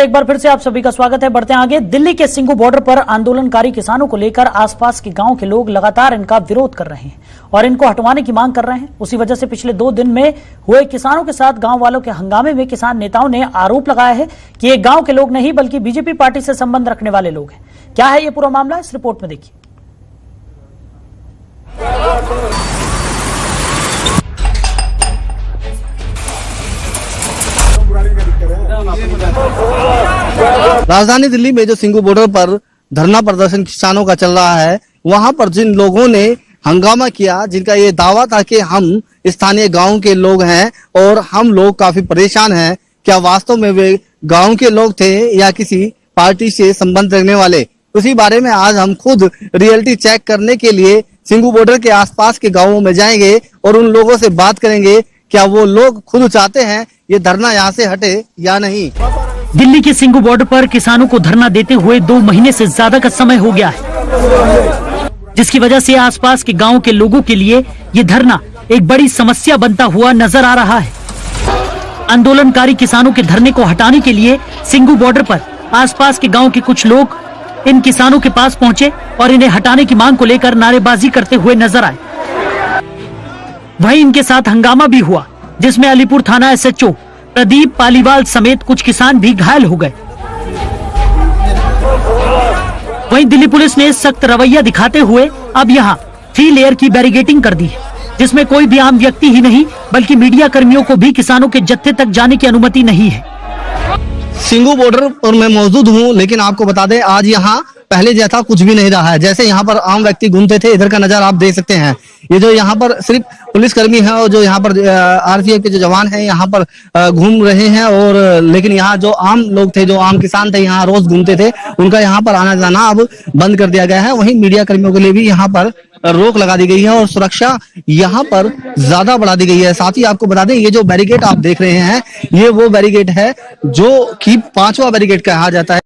एक बार फिर से आप सभी का स्वागत है। बढ़ते हैं आगे। दिल्ली के सिंघू बॉर्डर पर आंदोलनकारी किसानों को लेकर आसपास के गांव के लोग लगातार इनका विरोध कर रहे हैं और इनको हटवाने की मांग कर रहे हैं। उसी वजह से पिछले 2 दिन में हुए किसानों के साथ गांव वालों के हंगामे में किसान नेताओं ने आरोप लगाया है कि ये गांव के लोग नहीं बल्कि बीजेपी पार्टी से संबंध रखने वाले लोग हैं। क्या है ये पूरा मामला, इस रिपोर्ट में देखिए। राजधानी दिल्ली में जो सिंघू बॉर्डर पर धरना प्रदर्शन किसानों का चल रहा है, वहां पर जिन लोगों ने हंगामा किया, जिनका ये दावा था कि हम स्थानीय गांव के लोग हैं और हम लोग काफी परेशान हैं, क्या वास्तव में वे गांव के लोग थे या किसी पार्टी से संबंध रखने वाले? उसी बारे में आज हम खुद रियलिटी चेक करने के लिए सिंघू बॉर्डर के आसपास के गाँवों में जाएंगे और उन लोगों से बात करेंगे क्या वो लोग खुद चाहते हैं ये धरना यहाँ से हटे या नहीं। दिल्ली के सिंघू बॉर्डर पर किसानों को धरना देते हुए 2 महीने से ज्यादा का समय हो गया है, जिसकी वजह से आसपास के गांव के लोगों के लिए ये धरना एक बड़ी समस्या बनता हुआ नजर आ रहा है। आंदोलनकारी किसानों के धरने को हटाने के लिए सिंघू बॉर्डर पर आसपास के गांव के कुछ लोग इन किसानों के पास पहुंचे और इन्हें हटाने की मांग को लेकर नारेबाजी करते हुए नजर आए। वहीं इनके साथ हंगामा भी हुआ, जिसमें अलीपुर थाना एसएचओ प्रदीप पालीवाल समेत कुछ किसान भी घायल हो गए। वहीं दिल्ली पुलिस ने सख्त रवैया दिखाते हुए अब यहां 3 लेयर की बैरिकेडिंग कर दी है, जिसमें कोई भी आम व्यक्ति ही नहीं बल्कि मीडिया कर्मियों को भी किसानों के जत्थे तक जाने की अनुमति नहीं है। सिंघू बॉर्डर पर मैं मौजूद हूं, लेकिन आपको बता दें आज यहाँ पहले जैसा कुछ भी नहीं रहा है। जैसे यहाँ पर आम व्यक्ति घूमते थे, इधर का नजारा आप देख सकते हैं। ये जो यहाँ पर सिर्फ पुलिसकर्मी है और जो यहाँ पर आरपीएफ के जो जवान हैं यहाँ पर घूम रहे हैं, और लेकिन यहाँ जो आम लोग थे, जो आम किसान थे, यहाँ रोज घूमते थे, उनका यहाँ पर आना जाना अब बंद कर दिया गया है। वहीं मीडिया कर्मियों के लिए भी यहाँ पर रोक लगा दी गई है और सुरक्षा यहाँ पर ज्यादा बढ़ा दी गई है। साथ ही आपको बता दें ये जो बैरिकेड आप देख रहे हैं, ये वो बैरिकेड है जो कि 5वां बैरिकेड कहा जाता है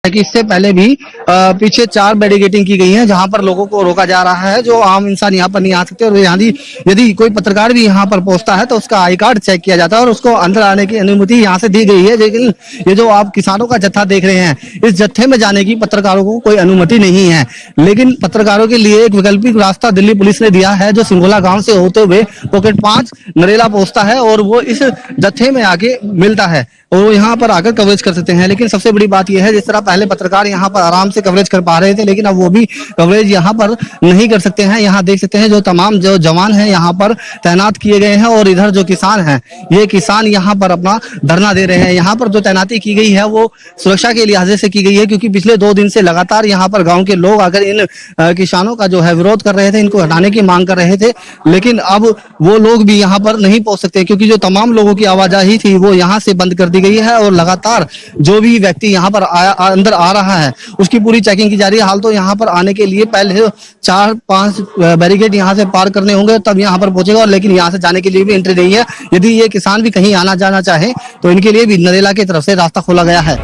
कि इससे पहले भी पीछे 4 बैरिकेडिंग की गई है, जहां पर लोगों को रोका जा रहा है। जो आम इंसान यहाँ पर नहीं आ सकते और यदि कोई पत्रकार भी यहाँ पर पहुंचता है तो उसका आई कार्ड चेक किया जाता है और उसको अंदर आने की अनुमति यहाँ से दी गई है। लेकिन ये जो आप किसानों का जत्था देख रहे हैं, इस जत्थे में जाने की पत्रकारों को कोई अनुमति नहीं है। लेकिन पत्रकारों के लिए एक वैकल्पिक रास्ता दिल्ली पुलिस ने दिया है, जो सिंगोला गाँव से होते हुए पॉकेट 5 नरेला पहुंचता है और वो इस जत्थे में आके मिलता है और वो यहाँ पर आकर कवरेज कर सकते हैं। लेकिन सबसे बड़ी बात यह है, जिस तरह पहले पत्रकार यहाँ पर आराम से कवरेज कर पा रहे थे, लेकिन अब वो भी कवरेज यहाँ पर नहीं कर सकते हैं। यहाँ देख सकते हैं जो तमाम जो जवान हैं यहाँ पर तैनात किए गए हैं और इधर जो किसान हैं, ये किसान यहाँ पर अपना धरना दे रहे हैं। यहाँ पर जो तैनाती की गई है वो सुरक्षा के लिहाज से की गई है, क्योंकि पिछले 2 दिन से लगातार यहाँ पर गाँव के लोग आकर इन किसानों का जो है विरोध कर रहे थे, इनको हटाने की मांग कर रहे थे। लेकिन अब वो लोग भी यहाँ पर नहीं पहुंच सकते, क्योंकि जो तमाम लोगों की आवाजाही थी वो यहाँ से बंद कर दी गई है और लगातार जो भी व्यक्ति यहाँ पर अंदर आ रहा है उसकी पूरी चेकिंग की जा रही है। हाल तो यहाँ पर आने के लिए पहले 4-5 बैरिकेड यहाँ से पार करने होंगे तब यहाँ पर पहुंचेगा, और लेकिन यहाँ से जाने के लिए भी एंट्री नहीं है। यदि ये किसान भी कहीं आना जाना चाहे तो इनके लिए भी नरेला की तरफ से रास्ता खोला गया है।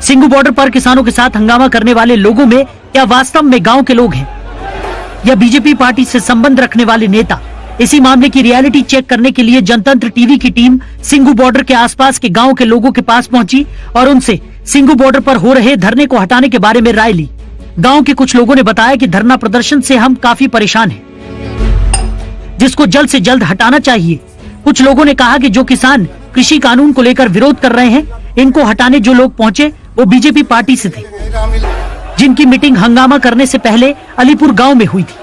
सिंघू बॉर्डर पर किसानों के साथ हंगामा करने वाले लोगों में क्या वास्तव में गाँव के लोग हैं या बीजेपी पार्टी से संबंध रखने वाले नेता? इसी मामले की रियलिटी चेक करने के लिए जनतंत्र टीवी की टीम सिंघू बॉर्डर के आसपास के गांव के लोगों के पास पहुंची और उनसे सिंघू बॉर्डर पर हो रहे धरने को हटाने के बारे में राय ली। गांव के कुछ लोगों ने बताया कि धरना प्रदर्शन से हम काफी परेशान हैं, जिसको जल्द से जल्द हटाना चाहिए। कुछ लोगों ने कहा कि जो किसान कृषि कानून को लेकर विरोध कर रहे हैं, इनको हटाने जो लोग पहुंचे वो बीजेपी पार्टी से थे, जिनकी मीटिंग हंगामा करने से पहले अलीपुर गाँव में हुई थी।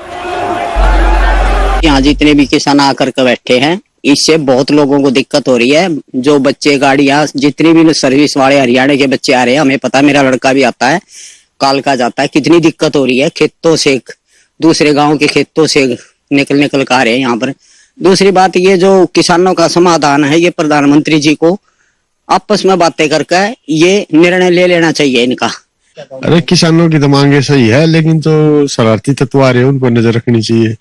यहाँ जितने भी किसान आकर के बैठे हैं, इससे बहुत लोगों को दिक्कत हो रही है। जो बच्चे गाड़ियां जितनी भी सर्विस वाले हरियाणा के बच्चे आ रहे हैं, हमें पता है, मेरा लड़का भी आता है, कालका जाता है, कितनी दिक्कत हो रही है। खेतों से दूसरे गांव के खेतों से निकल कर आ रहे हैं यहाँ पर। दूसरी बात ये जो किसानों का समाधान है, ये प्रधानमंत्री जी को आपस में बातें करके ये निर्णय ले लेना चाहिए इनका। अरे किसानों की तो मांगे सही है, लेकिन जो शरारती तत्व आ रहे हैं उन पर नजर रखनी चाहिए।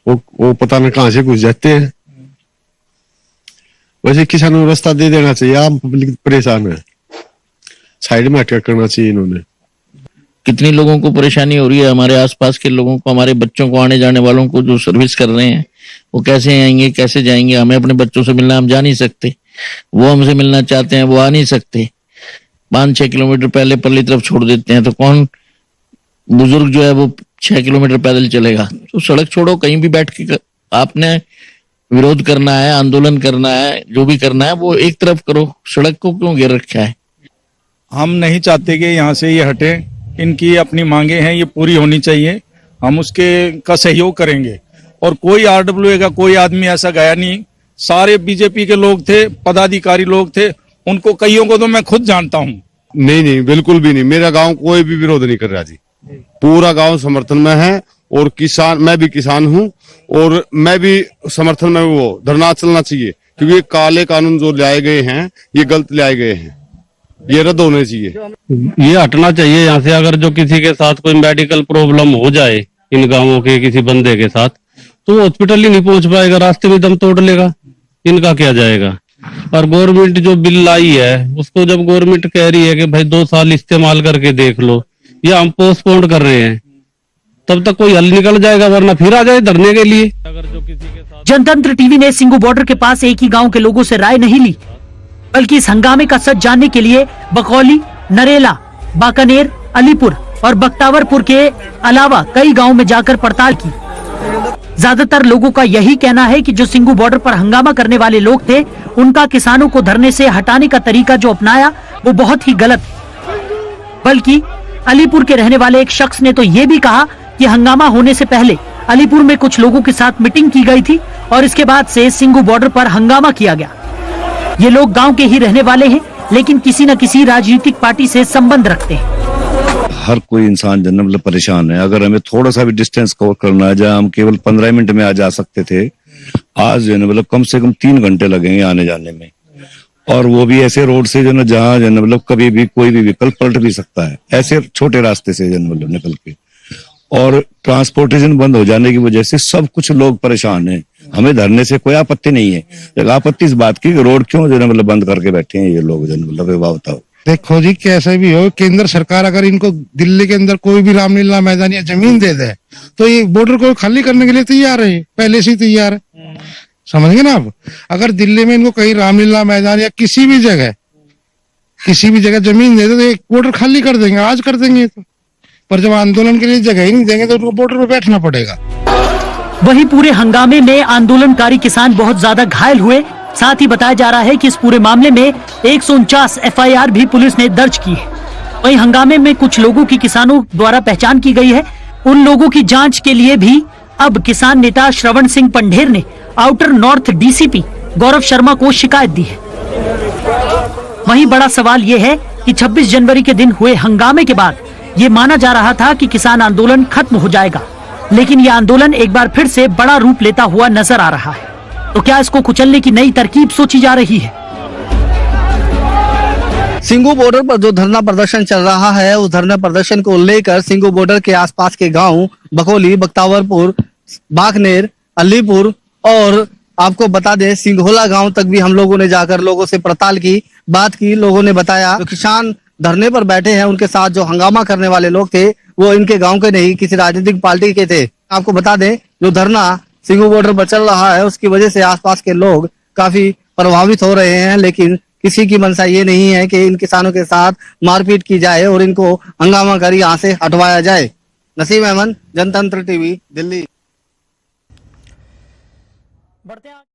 वो पता न कहां से घुस जाते हैं। वैसे किसानों को रास्ता दे देना चाहिए, आम पब्लिक परेशान है, साइड में हटकर करना चाहिए इन्होंने। कितनी लोगों को परेशानी हो रही है, हमारे आसपास के लोगों को, हमारे बच्चों को, आने जाने वालों को जो सर्विस कर रहे हैं वो कैसे आएंगे, कैसे जाएंगे? हमें अपने बच्चों से मिलना, हम जा नहीं सकते। वो हमसे मिलना चाहते हैं, वो आ नहीं सकते। 5-6 किलोमीटर पहले परली तरफ छोड़ देते हैं, तो कौन बुजुर्ग जो है वो 6 किलोमीटर पैदल चलेगा? तो सड़क छोड़ो, कहीं भी बैठ के आपने विरोध करना है, आंदोलन करना है, जो भी करना है वो एक तरफ करो, सड़क को क्यों घेर रखा है? हम नहीं चाहते कि यहाँ से ये हटे। इनकी अपनी मांगे हैं, ये पूरी होनी चाहिए। हम उसके का सहयोग करेंगे। और कोई आरडब्ल्यूए का कोई आदमी ऐसा गया नहीं, सारे बीजेपी के लोग थे, पदाधिकारी लोग थे, उनको कईयों को तो मैं खुद जानता हूँ। नहीं, बिल्कुल भी नहीं। मेरा गांव कोई भी विरोध नहीं कर रहा जी, पूरा गांव समर्थन में है। और किसान, मैं भी किसान हूं और मैं भी समर्थन में, वो धरना चलना चाहिए, क्योंकि ये काले कानून जो लाए गए हैं ये गलत लाए गए हैं, ये रद्द होने चाहिए। ये हटना चाहिए यहाँ से। अगर जो किसी के साथ कोई मेडिकल प्रॉब्लम हो जाए इन गांवों के किसी बंदे के साथ, तो वो हॉस्पिटल ही नहीं पहुंच पाएगा, रास्ते में दम तोड़ लेगा। इनका क्या जाएगा? और गवर्नमेंट जो बिल लाई है उसको जब गवर्नमेंट कह रही है कि भाई 2 साल इस्तेमाल करके देख लो, या हम पोस्टपोन कर रहे हैं, तब तक कोई हल निकल जाएगा, वरना फिर आ जाए धरने के लिए। अगर जो किसी के साथ जनतंत्र टीवी ने सिंगू बॉर्डर के पास एक ही गांव के लोगों से राय नहीं ली, बल्कि इस हंगामे का सच जानने के लिए बकौली, नरेला, बाकानेर, अलीपुर और बख्तावरपुर के अलावा कई गांवों में जाकर पड़ताल की। ज्यादातर लोगों का यही कहना है कि जो सिंगू बॉर्डर पर हंगामा करने वाले लोग थे, उनका किसानों को धरने से हटाने का तरीका जो अपनाया वो बहुत ही गलत है। बल्कि अलीपुर के रहने वाले एक शख्स ने तो ये भी कहा कि हंगामा होने से पहले अलीपुर में कुछ लोगों के साथ मीटिंग की गई थी और इसके बाद से सिंगू बॉर्डर पर हंगामा किया गया। ये लोग गांव के ही रहने वाले हैं, लेकिन किसी न किसी राजनीतिक पार्टी से संबंध रखते हैं। हर कोई इंसान जो मतलब परेशान है। अगर हमें थोड़ा सा भी डिस्टेंस कवर करना है, जहाँ हम केवल 15 मिनट में आ जा सकते थे, आज जो है मतलब कम से कम 3 घंटे लगेंगे आने जाने में। और वो भी ऐसे रोड से जो ना जहाँ जो मतलब कभी भी कोई भी व्हीकल पलट भी सकता है, ऐसे छोटे रास्ते से जो मतलब निकल के। और ट्रांसपोर्टेशन बंद हो जाने की वजह से सब कुछ लोग परेशान हैं। हमें धरने से कोई आपत्ति नहीं है, आपत्ति इस बात की रोड क्यों जो मतलब बंद करके बैठे हैं ये लोग, जो मतलब बताओ। देखो जी, कैसे भी हो, केंद्र सरकार अगर इनको दिल्ली के अंदर कोई भी रामलीला मैदान या जमीन दे दे, तो ये बॉर्डर को खाली करने के लिए तैयार है, पहले से ही तैयार है। समझ गए ना आप? अगर दिल्ली में इनको कहीं रामलीला मैदान या किसी भी जगह जमीन दे दे, तो एक बॉर्डर खाली कर देंगे, आज कर देंगे। तो पर जब आंदोलन के लिए जगह ही नहीं देंगे तो उनको बॉर्डर पे बैठना पड़ेगा। वहीं पूरे हंगामे में आंदोलनकारी किसान बहुत ज्यादा घायल हुए। साथ ही बताया जा रहा है कि इस पूरे मामले में 149 एफआईआर भी पुलिस ने दर्ज की है। वहीं हंगामे में कुछ लोगों की किसानों द्वारा पहचान की गई है। उन लोगों की जांच के लिए भी अब किसान नेता श्रवण सिंह पंढेर ने outer north DCP Gaurav Sharma को शिकायत दी है। वहीं बड़ा सवाल ये है कि 26 जनवरी के दिन हुए हंगामे के बाद ये माना जा रहा था कि किसान आंदोलन खत्म हो जाएगा, लेकिन ये आंदोलन एक बार फिर से बड़ा रूप लेता हुआ नजर आ रहा है। तो क्या इसको कुचलने की नई तरकीब सोची जा रही है? सिंगू बॉर्डर पर जो धरना प्रदर्शन चल रहा है, उस धरना प्रदर्शन को लेकर सिंगू बॉर्डर के आसपास के गांव बकौली, बख्तावरपुर, बाकनेर, अलीपुर और आपको बता दें सिंघोला गांव तक भी हम लोगों ने जाकर लोगों से पड़ताल की, बात की। लोगों ने बताया जो किसान धरने पर बैठे हैं उनके साथ जो हंगामा करने वाले लोग थे वो इनके गांव के नहीं, किसी राजनीतिक पार्टी के थे। आपको बता दें जो धरना सिंगू बॉर्डर पर चल रहा है उसकी वजह से आसपास के लोग काफी प्रभावित हो रहे हैं, लेकिन किसी की मंशा ये नहीं है कि इन किसानों के साथ मारपीट की जाए और इनको हंगामा कर यहाँ से हटवाया जाए। नसीम अहमद, जनतंत्र टीवी, दिल्ली।